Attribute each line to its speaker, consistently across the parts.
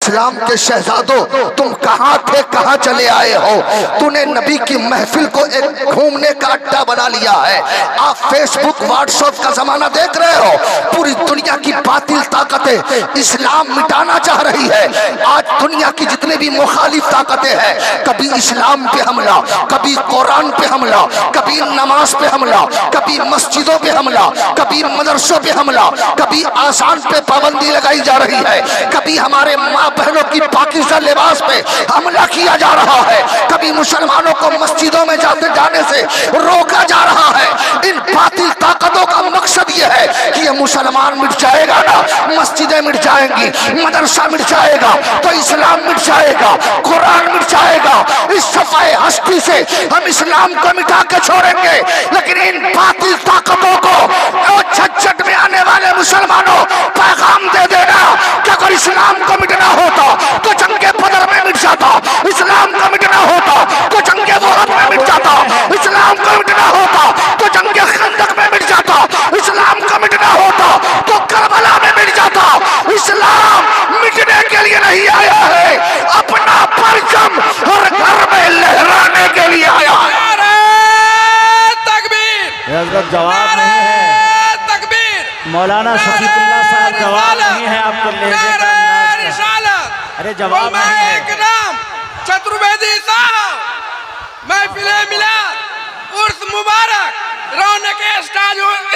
Speaker 1: इस्लाम के शहजादों, तुम कहाँ थे, कहाँ चले आए हो? तूने नबी की महफिल को एक घूमने का अड्डा बना लिया है। आप फेसबुक व्हाट्सएप का जमाना देख रहे हो, पूरी दुनिया की बातिल ताकतें इस्लाम मिटाना चाह रही है। आज दुनिया की जितने भी मुखालिफ ताकतें हैं, कभी इस्लाम पे हमला, कभी कुरान पे हमला, कभी नमाज पे हमला, कभी मस्जिदों पे हमला, कभी मदरसों पे हमला, कभी आसान पे पाबंदी लगाई जा रही है, कभी हमारे माँ बहनों की पाकिस्तान लिबास पे हमला किया जा रहा है, कभी मुसलमानों को मस्जिदों में जाने से रोका जा रहा है। इन बातिल ताकतों का मकसद यह है कि ये मुसलमान मिट जाएगा ना, मस्जिदें मिट जाएंगी, मदरसा मिट जाएगा तो इस्लाम मिट जाएगा, कुरान मिट जाएगा। इस सफाए हस्ती से हम इस्लाम को मिटा के छोड़ेंगे। लेकिन इन बातिल ताकतों को झटझट में आने वाले मुसलमानों पैगाम दे देना कि अगर इस्लाम को मिटना होता तो जंगे बदर में मिट जाता, इस्लाम को मिटना होता तो जंगे वहब में मिट जाता, इस्लाम को मिटना होता तो जंगे खंदक में मिट जाता, इस्लाम को मिटना होता तो करबला में मिट जाता। इस्लाम मिटने के लिए नहीं आया है, अपना परचम हर घर में लहराने के लिए आया है।
Speaker 2: हजरत जवाब नहीं है, मौलाना शफीकुल्लाह साहब जवाब नहीं है आपको लेने का अंदाज। अरे जवाब नहीं है।
Speaker 3: चतुर्वेदी साहब महफिल मिलाद उर्स मुबारक रौनक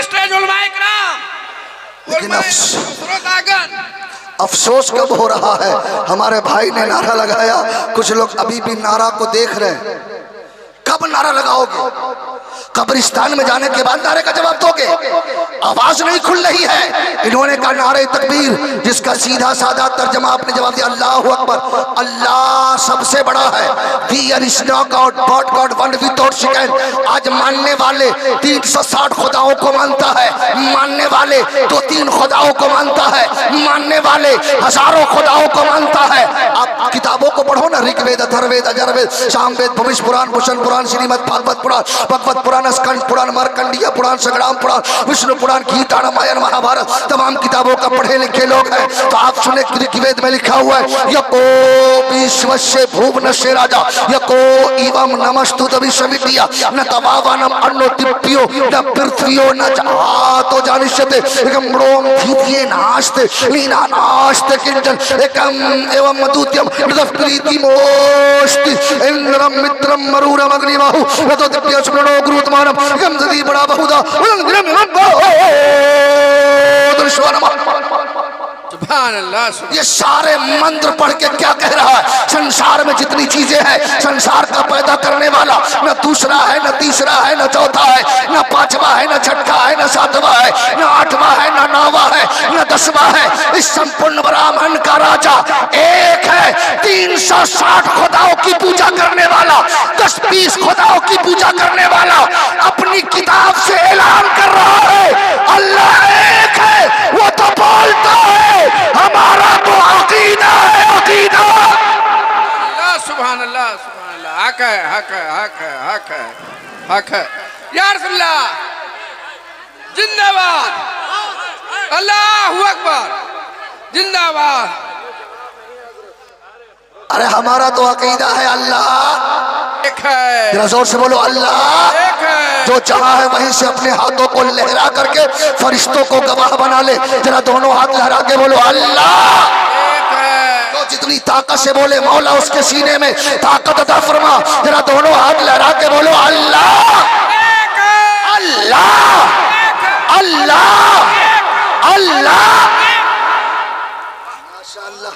Speaker 3: स्टेज उलमाए किराम।
Speaker 1: लेकिन अफसोस कब हो रहा है, हमारे भाई ने नारा लगाया, कुछ लोग अभी भी नारा को देख रहे हैं। कब नारा लगाओगे? कब्रिस्तान में जाने के बाद नारे का जवाब दोगे? आवाज नहीं खुल रही है। इन्होंने कहा नारे तकबीर, जिसका सीधा साधा तर्जमा आपने जवाब दिया अल्लाहु अकबर। अल्लाह सबसे बड़ा है। आज मानने वाले 360 खुदाओं को मानता है, मानने वाले 2-3 खुदाओं को मानता है, मानने वाले हजारों खुदाओं को मानता है। आप किताबों को पढ़ो ना, ऋग्वेद, अथर्ववेद, अजर्वेद, सामवेद, भविष्य पुराण, भूषण पुराण, श्रीमद् भागवत पुराण, भगवत पुराण, स्कंद पुराण, मार्कंडेय पुराण, संग्राम पुराण, विष्णु पुराण, गीता, रामायण, महाभारत, तमाम किताबों का पढ़े लिखे लोग हैं। तो आप सुने ऋग्वेद में लिखा हुआ है यको विश्वस्य भुवनस्य राजा यको एवं नमस्तुत विश्वविद्या न तवावनम अन्नो दिप्यो न पृथ्वियो न जातो जानिष्यते एकम ब्रोम धीतिये नास्ते लीना नास्ते किंचन एकम एवं मधुत्यम नदः प्रीतिमोस्ति इंद्रम मित्रम मरुरम अग्निबाहु नतो दिप्य स्मरणो गुरुत्मानम एकम सदी बड़ा बहुधा ये सारे मंत्र पढ़ के क्या कह रहा है? संसार में जितनी चीजें हैं, संसार का पैदा करने वाला न दूसरा है, न तीसरा है, न चौथा है, न पांचवा है, न छठा है, न सातवां है, न आठवां है, न नौवां है, न 10वां है। इस संपूर्ण ब्राह्मण का राजा एक है। 360 खुदाओं की पूजा करने वाला, 10-20 खुदाओं की पूजा करने वाला अपनी किताब से ऐलान कर रहा है अल्लाह एक है। वो तो बोलता है हमारा तो अकीदा है, अकीदा।
Speaker 3: अल्लाह सुभान अल्लाह सुभान अल्लाह। हक है, हक है, हक है, हक है, हक है। या रसूलल्लाह जिंदाबाद, अल्लाहु अकबर जिंदाबाद।
Speaker 1: अरे हमारा तो अकीदा है अल्लाह
Speaker 3: एक है।
Speaker 1: जरा जोर से बोलो अल्लाह
Speaker 3: एक है।
Speaker 1: जो चाहा है वहीं से अपने हाथों को लहरा करके फरिश्तों को गवाह बना ले। जरा दोनों हाथ लहरा के बोलो अल्लाह।
Speaker 3: एक है।
Speaker 1: तो जितनी ताकत से बोले मौला उसके सीने में ताकत अता फरमा। जरा दोनों हाथ लहरा के बोलो अल्लाह अल्लाह अल्लाह अल्लाह। माशाअल्लाह।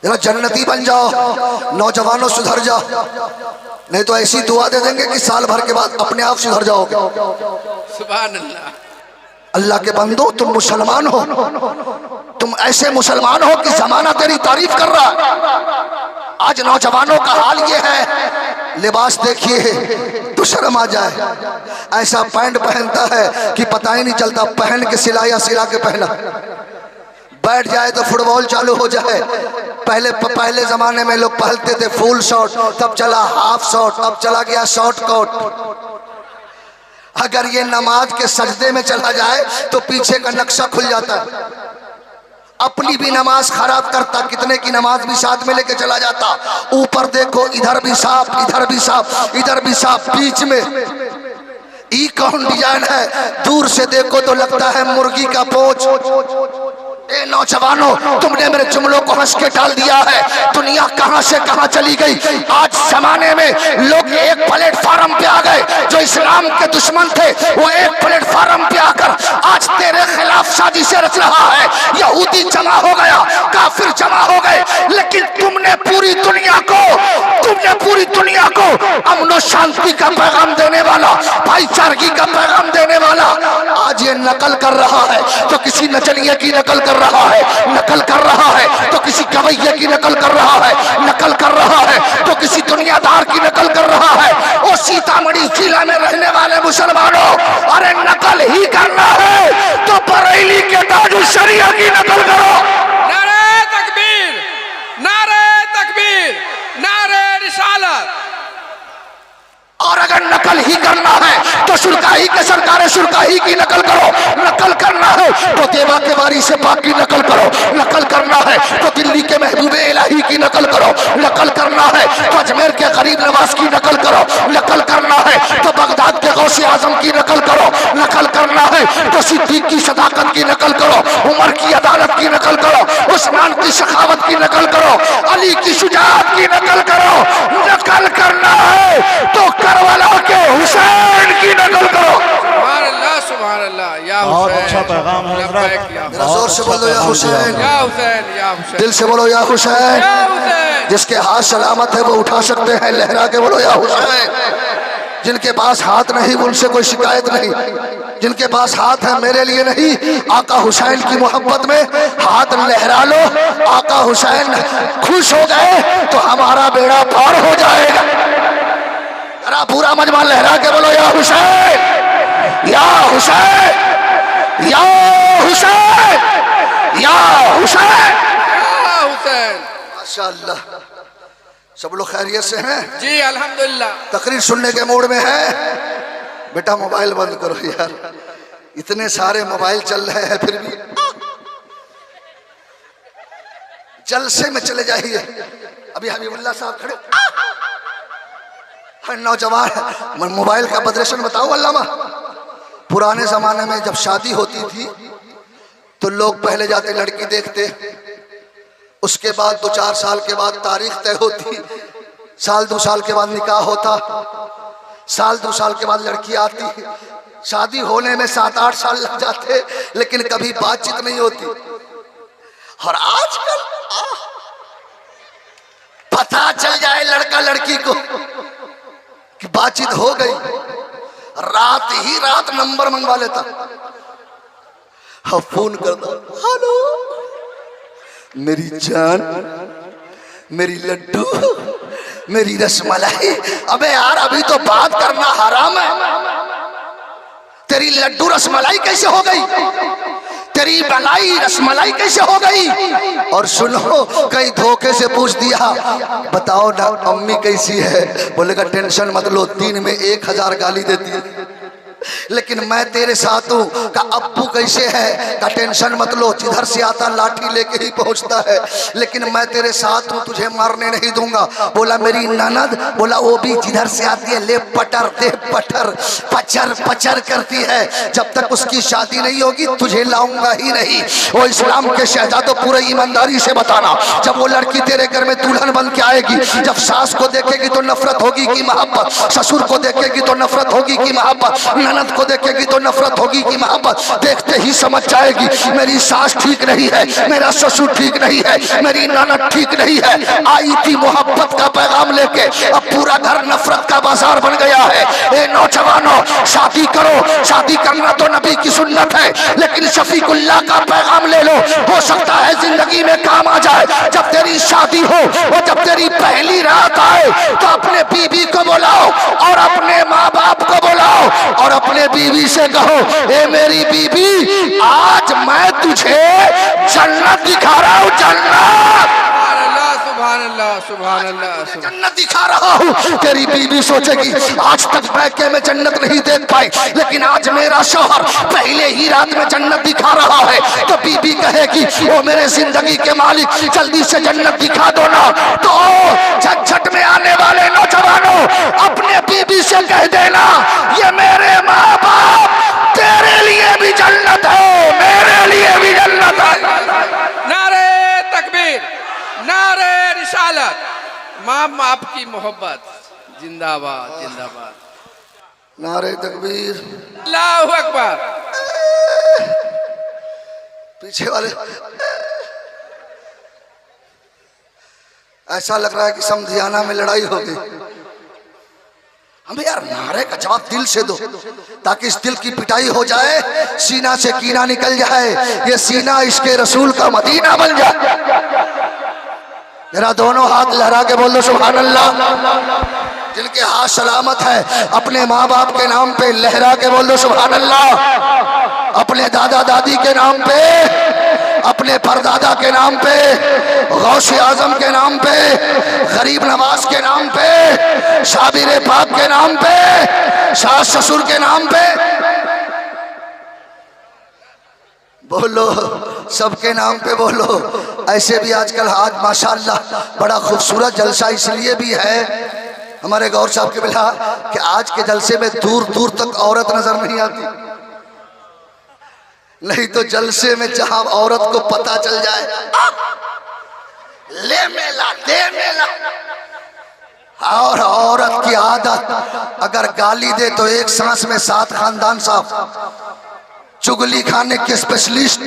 Speaker 1: जरा जन्नती बन जाओ, नौजवानों सुधर जाओ, नहीं तो ऐसी दुआ दे देंगे कि साल भर के बाद अपने आप सुधर जाओगे।
Speaker 3: सुभान अल्लाह।
Speaker 1: अल्लाह के बंदो, तुम मुसलमान हो, तुम ऐसे मुसलमान हो कि जमाना तेरी तारीफ कर रहा है। आज नौजवानों का हाल ये है, लिबास देखिए तो शर्म आ जाए। ऐसा पैंट पहनता है कि पता ही नहीं चलता पहन के सिला या सिला के पहना। बैठ जाए तो फुटबॉल चालू हो जाए। पहले जमाने में लोग पहनते थे फुल शॉर्ट, तब चला हाफ शॉर्ट, अब चला गया शॉर्ट कोट। अगर ये नमाज के सजदे में चला जाए तो पीछे का नक्शा खुल जाता है। अपनी भी नमाज खराब करता, कितने की नमाज भी साथ में लेके चला जाता। ऊपर देखो इधर भी सांप, इधर भी सांप, इधर भी सांप, बीच में ई कौन डिजाइन है? दूर से देखो तो लगता है मुर्गी का पोंछ। ए नौजवानों, तुमने मेरे जुमलों को हंस के टाल दिया है। दुनिया कहां से कहां चली गई। आज जमाने में लोग एक प्लेटफार्म पे आ गए। जो इस्लाम के दुश्मन थे वो एक प्लेटफार्म पे आकर आज तेरे खिलाफ साजिशें रच रहा है। यहूदी जमा हो गया, काफिर जमा हो गए, लेकिन तुमने पूरी दुनिया को अमन और शांति का पैगाम देने वाला, भाईचारगी का पैगाम देने वाला आज ये नकल कर रहा है तो किसी नचनिए की नकल कर रहा है, नकल कर रहा है तो किसी गवैये की नकल कर रहा है, नकल कर रहा है तो किसी दुनियादार की नकल कर रहा है। और सीतामढ़ी जिला में रहने वाले मुसलमानों, अरे नकल ही करना है तो बरेली के ताजुल शरिया की नकल करो।
Speaker 3: नारे तकबीर, नारे तकबीर, नारे रिसालत।
Speaker 1: और अगर नकल ही करना है तो सुरकाही के सरकारें सुरकाही की नकल करो। नकल करना है तो देवा के वारी से पाक की नकल करो। नकल करना है तो दिल्ली के महबूबे इलाही की नकल करो। नकल करना है तो अजमेर के गरीब नवाज की नकल करो। नकल करना है तो बगदाद के गौसे आजम की नकल करो। नकल करना है तो सिद्दीक की सदाकत की नकल करो, उमर की अदालत की नकल करो, उस्मान की सखावत की नकल करो, अली की शुजाअत की नकल करो। नकल करना है तो करबला के हुसैन की नकल करो।
Speaker 3: सुभान अल्लाह, या
Speaker 2: बहुत
Speaker 3: हुसैन।
Speaker 2: अच्छा पैगाम है हजरत।
Speaker 1: जरा जोर से बोलो या हुसैन,
Speaker 3: या हुसैन, या हुसैन,
Speaker 1: दिल से बोलो या हुसैन।
Speaker 3: या हुसैन।
Speaker 1: जिसके हाथ सलामत है वो उठा सकते हैं, लहरा के बोलो या हुसैन। जिनके पास हाथ नहीं उनसे कोई शिकायत नहीं। जिनके पास हाथ है मेरे लिए नहीं, आका हुसैन की मोहब्बत में हाथ लहरा लो। आका हुसैन खुश हो गए तो हमारा बेड़ा पार हो जाएगा। जरा पूरा मजमा लहरा के बोलो या हुसैन, या हुसैन, या हुसैन, या हुसैन,
Speaker 3: या हुसैन।
Speaker 1: माशाअल्लाह, सब लोग खैरियत से हैं?
Speaker 3: जी अल्हम्दुलिल्लाह।
Speaker 1: तकरीर सुनने के मूड में है? बेटा मोबाइल बंद करो यार, इतने सारे मोबाइल चल रहे हैं फिर भी जलसे में चले जाइए। अभी हबीबुल्लाह साहब खड़े, नौजवान मोबाइल का प्रदर्शन बताओ। अल्लामा, पुराने जमाने में जब शादी होती थी तो लोग पहले जाते लड़की देखते, उसके बाद 2-4 साल के बाद तारीख तय होती, साल 2 साल के बाद निकाह होता, साल 2 साल के बाद लड़की आती, शादी होने में 7-8 साल लग जाते, लेकिन कभी बातचीत नहीं होती। और आजकल पता चल जाए लड़का लड़की को कि बातचीत हो गई, रात ही रात नंबर मंगवा लेता, हाँ फोन कर दो, हेलो मेरी जान, मेरी लड्डू, मेरी रसमलाई। अबे यार अभी तो बात करना हराम है। तेरी लड्डू रसमलाई कैसे हो गई? तेरी मलाई रसमलाई कैसे हो गई? और सुनो, कहीं धोखे से पूछ दिया, बताओ ना अम्मी कैसी है? बोलेगा टेंशन मत लो, 3 में 1000 गाली देती है। लेकिन मैं तेरे साथ हूँ का अब्बू कैसे है? का टेंशन मत लो, जिधर से आता लाठी लेके ही पहुँचता है, लेकिन मैं तेरे साथ हूँ, तुझे मारने नहीं दूंगा। बोला मेरी ननद, बोला वो भी जिधर से आती है ले पटर दे पटर, पचर पचर करती है, जब तक उसकी शादी नहीं होगी तुझे लाऊंगा ही नहीं। वो इस्लाम के शहजादों पूरे ईमानदारी से बताना, जब वो लड़की तेरे घर में दुल्हन बन के आएगी, जब सास को देखेगी तो नफरत होगी कि मोहब्बत, ससुर को देखेगी तो नफरत होगी कि मोहब्बत, ननद को देखेगी तो नफरत होगी कि मोहब्बत, देखते ही समझ जाएगी मेरी सास ठीक नहीं है, मेरा ससुर ठीक नहीं है, मेरी ननद ठीक नहीं है। आई थी मोहब्बत का पैगाम लेके, अब पूरा घर नफरत का बाजार बन गया है। ए नौजवानों, शादी करो, शादी करना तो नबी की सुन्नत है, लेकिन शफीकुल्लाह का पैगाम ले लो, हो सकता है जिंदगी में काम आ जाए। जब तेरी शादी हो और जब तेरी पहली रात आए तो अपने बीबी को बुलाओ और अपने माँ बाप को बुलाओ और अपने बीवी से कहो, ए मेरी बीबी, आज मैं तुझे जन्नत दिखा रहा हूँ, जन्नत।
Speaker 3: सुभान अल्लाह, सुभान अल्लाह
Speaker 1: जन्नत दिखा रहा हूँ। तेरी बीवी सोचेगी आज तक बैके में जन्नत नहीं देख पाई, लेकिन आज मेरा शौहर पहले ही रात में जन्नत दिखा रहा है। तो बीबी कहेगी ओ मेरे जिंदगी के मालिक जल्दी से जन्नत दिखा दो ना। तो झटझट में आने वाले नौजवानों अपने बीबी से कह देना ये मेरे माँ बाप तेरे लिए भी जन्नत है, मेरे लिए भी जन्नत है।
Speaker 3: नारे तकबीर, नारे रिसालत, माँ बाप की मोहब्बत जिंदाबाद जिंदाबाद।
Speaker 1: नारे तकबीर,
Speaker 3: अल्लाहू अकबर।
Speaker 1: पीछे वाले ऐसा लग रहा है कि समधियाना में लड़ाई हो गई। हमें यार नारे का जवाब दिल से दो ताकि इस दिल की पिटाई हो जाए, सीना से कीना निकल जाए, ये सीना इसके रसूल का मदीना बन जाए। जरा दोनों हाथ लहरा के बोल दो सुभान अल्लाह। जिनके हाथ सलामत है अपने माँ बाप के नाम पे लहरा के बोल दो सुभान अल्लाह। अपने दादा दादी के नाम पे, अपने परदादा के नाम पे, गौसे आजम के नाम पे, गरीब नवाज के नाम पे, शाबिर पाक के नाम पे, सास ससुर के नाम पे बोलो, सबके नाम पे बोलो। ऐसे भी आजकल आज माशाअल्लाह बड़ा खूबसूरत जलसा इसलिए भी है हमारे गौर साहब के बिला कि आज के जलसे में दूर दूर तक औरत नजर नहीं आती, नहीं तो जलसे में जहां औरत को पता चल जाए ले मेला दे मेला। और औरत की आदत अगर गाली दे तो एक सांस में 7 खानदान साफ। चुगली खाने के स्पेशलिस्ट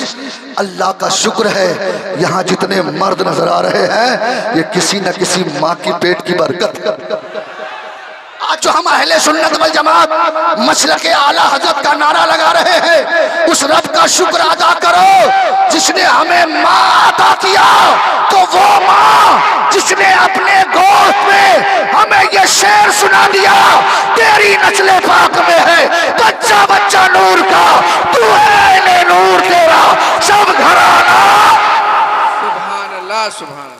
Speaker 1: अल्लाह का शुक्र है यहाँ जितने मर्द नजर आ रहे हैं ये किसी न किसी माँ की पेट की बरकत। आज जो हम अहले सुन्नत वल जमात मसलके आला हजरत का नारा लगा रहे हैं उस रब का शुक्र अदा करो जिसने हमें माँ अता किया। तो वो माँ जिसने अपने गोद में हमें ये शेर सुना दिया तेरी नस्ले पाक में है बच्चा बच्चा नूर का, तू है ले नूर तेरा सब घराना।
Speaker 3: सुभान अल्लाह सुभान अल्लाह।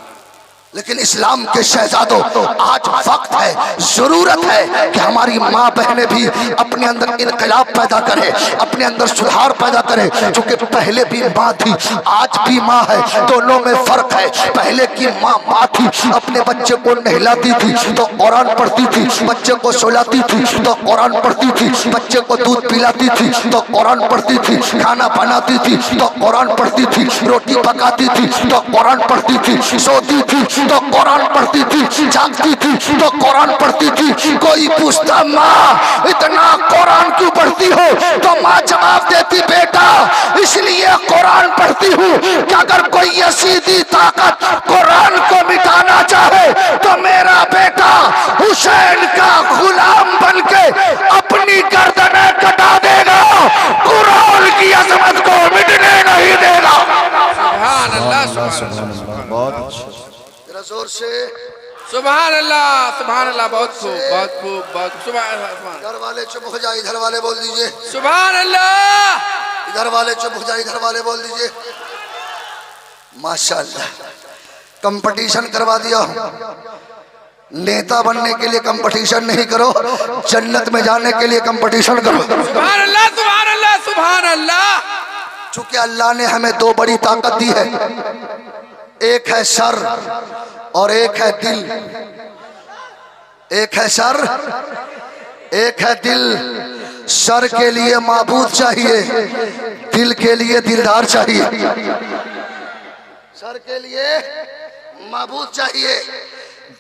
Speaker 1: लेकिन इस्लाम के शहजादों आज वक्त है, जरूरत है कि हमारी माँ बहनें भी अपने अंदर इनकलाब पैदा करें, अपने अंदर सुधार पैदा करें। क्योंकि पहले भी माँ थी आज भी माँ है, दोनों में फर्क है। पहले की माँ थी, अपने बच्चे को नहलाती थी तो कुरान पढ़ती थी, बच्चे को सुलाती थी तो कुरान पढ़ती थी, बच्चे को दूध पिलाती थी तो कुरान पढ़ती थी, खाना बनाती थी तो कुरान पढ़ती थी, रोटी पकाती थी तो कुरान पढ़ती थी, सोती थी तो कुरान पढ़ती थी, जागती थी तो कुरान पढ़ती थी। कोई पूछता माँ इतना कुरान क्यों पढ़ती हो तो माँ जवाब देती बेटा इसलिए कुरान पढ़ती हूँ कि अगर कोई ये सीधी ताकत कुरान को मिटाना चाहे तो मेरा बेटा हुसैन का गुलाम बनके अपनी गर्दनें कटा देगा, कुरान की अजमत को मिटने नहीं देगा।
Speaker 3: सुभान अल्लाह सुभान अल्लाह।
Speaker 2: बहुत अच्छा।
Speaker 1: जोर से
Speaker 3: सुभान अल्लाह सुभान अल्लाह। बहुत खूब बहुत खूब बहुत सुभान अल्लाह।
Speaker 1: घर वाले चुप हो जाए, इधर वाले बोल दीजिए
Speaker 3: सुभान अल्लाह।
Speaker 1: इधर वाले चुप हो जाए, इधर वाले बोल दीजिए माशाअल्लाह। कंपटीशन करवा दिया। नेता बनने के लिए कंपटीशन नहीं करो, जन्नत में जाने के लिए कंपटीशन करो।
Speaker 3: सुभान अल्लाह सुभान अल्लाह सुभान अल्लाह।
Speaker 1: चूंकि अल्लाह ने हमें 2 बड़ी ताकत दी है, एक है सर और एक है दिल। एक है सर, एक है दिल। सर के लिए माबूद चाहिए, दिल के लिए दिलदार चाहिए। सर के लिए माबूद चाहिए,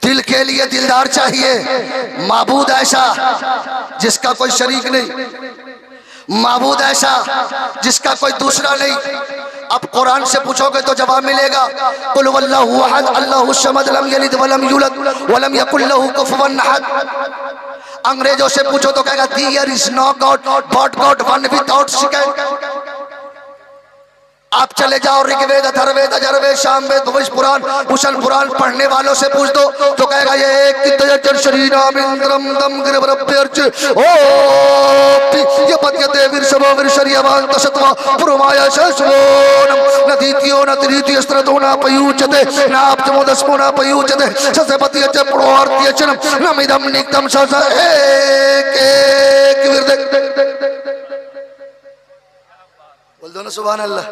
Speaker 1: दिल के लिए दिलदार चाहिए। माबूद ऐसा जिसका कोई शरीक नहीं, माबूद ऐसा जिसका कोई दूसरा नहीं। अब कुरान से पूछोगे तो जवाब मिलेगा कुल वल्लाहु अहद अल्लाहु समद लम यलिद वलम यूलद वलम यकुल लहू कुफुवन अहद। अंग्रेजों से पूछो तो कहेगा there is no God but God one without second. आप चले जाओ ऋग्वेद, अथर्ववेद, यजुर्वेद, सामवेद, भविष्य पुराण, भूषण पुराण पढ़ने वालों से पूछ दो तो कहेगा ये एक शरीराम इंद्रम दम गिरवरभ्यर्च ओ ये पद्यते विरसवो विरशर्यवान तसत्वा पुरमाय शशोनम नदीत्यो न त्रित्यो स्त्रतो न पयुच्यते न आपतमो दस्मो न पयुच्यते ससेपति च प्रोहार्त्यचनम नमिदम निक्तम सस एक विरदे। बोल दो ना सुभान अल्लाह।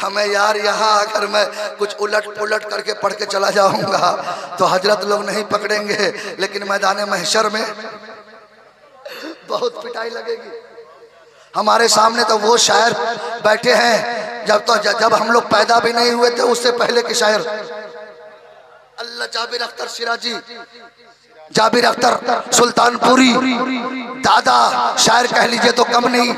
Speaker 1: हमें यार यहाँ अगर मैं कुछ उलट पुलट करके पढ़ के चला जाऊंगा तो हजरत लोग नहीं पकड़ेंगे, लेकिन मैदान महशर में बहुत पिटाई लगेगी। हमारे सामने तो वो शायर बैठे हैं जब हम लोग पैदा भी नहीं हुए थे उससे पहले के शायर। अल्लाह जाबिर अख्तर सिराजी, जाबिर अख्तर सुल्तानपुरी, दादा शायर कह लीजिए तो कम नहीं।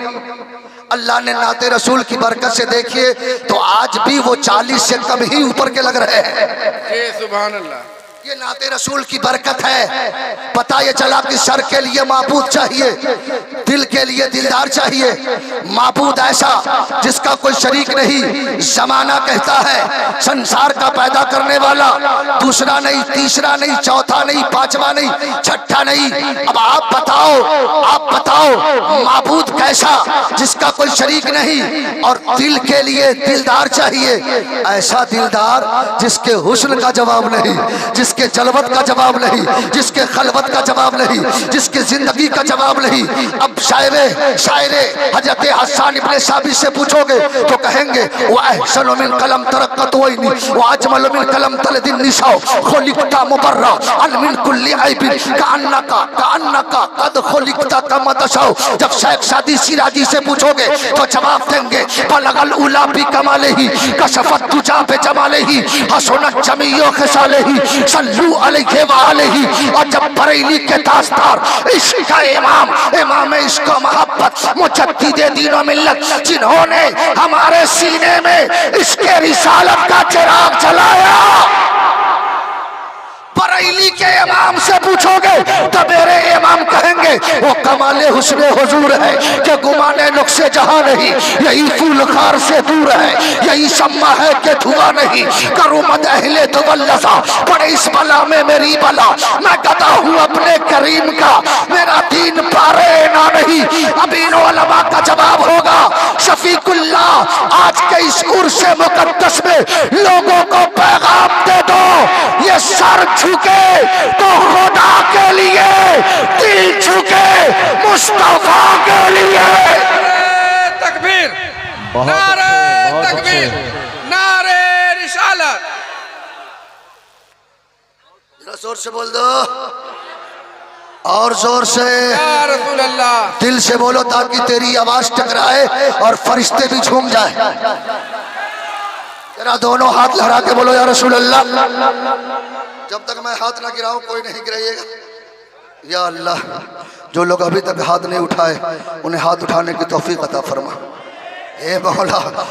Speaker 1: अल्लाह ने नाते रसूल की बरकत से देखिए तो आज भी वो 40 से कम ही ऊपर के लग रहे हैं।
Speaker 3: सुभान अल्लाह,
Speaker 1: ये नाते रसूल की बरकत है। पता ये चला कि सर के लिए माबूद चाहिए, दिल के लिए दिलदार चाहिए। माबूद ऐसा जिसका कोई शरीक नहीं। जमाना कहता है संसार का पैदा करने वाला दूसरा नहीं, तीसरा नहीं, चौथा नहीं, पांचवा नहीं, छठा नहीं। अब आप बताओ माबूद कैसा जिसका कोई शरीक नहीं और दिल के लिए दिलदार चाहिए। ऐसा दिलदार जिसके हुस्न का जवाब नहीं, जिसके जलवत का जवाब नहीं, जिसके खलवत का जवाब नहीं, जिसकी जिंदगी का जवाब नहीं। अब शायरे हजरत हसन इब्ने साबित से पूछोगे तो कहेंगे वो अहसनु मिन कलम तरक्कत वइनी व अजमलु मिन कलम तलदिन निसाउ खुलिकता मुबर्रा अन मिन कुल्ली ऐबिन कान्नका कद खुलिकता कमा तशाउ। जब शेख सादी सिराजी से पूछोगे तो जवाब देंगे बलगल उला भी कमालेही कशफत तुजा पे जमालेही हसनत जमीयो खसालेही सल्लू अलैहि व अलैहि। और जब बरेली के दास्तार इश्क का इमाम इश्क मोहब्बत मुजद्दिद दीन व मिल्लत जिन्होंने हमारे सीने में इसके रिसालत का चिराग जलाया, बरेली के इमाम से पूछोगे तो मेरे इमाम कहेंगे वो कमाले हुस्ने हुजूर है कि गुमाने नुक्से जहां नहीं। यही फूलखार से दूर है, यही शम्मा है कि धुआं नहीं। करूं मद अहले दुवल्लसा पड़े इस बला में मेरी बला। मैं गदा हूं अपने करीम का, मेरा दीन पारे ना नहीं। अभी नो उलमा का जवाब होगा शफीकुल्लाह आज के इस उर्स मुकद्दस में लोगों को पैगाम दे दो ये सर झुके तो खुदा के लिए, दिल झुके मुस्तफा के लिए।
Speaker 3: तकबीर, नारे तकबीर, नारे रिसालत।
Speaker 1: जरा जोर से बोल दो और जोर से
Speaker 3: या रसूल अल्लाह।
Speaker 1: दिल से बोलो ताकि तेरी आवाज टकराए और फरिश्ते भी झूम जाए। जरा दोनों हाथ लहरा के बोलो या रसूल अल्लाह। जब तक मैं हाथ ना गिराऊं कोई नहीं गिराइएगा। या अल्लाह जो लोग अभी तक हाथ नहीं उठाए उन्हें हाथ उठाने की तौफीक अता फरमा। हे मौला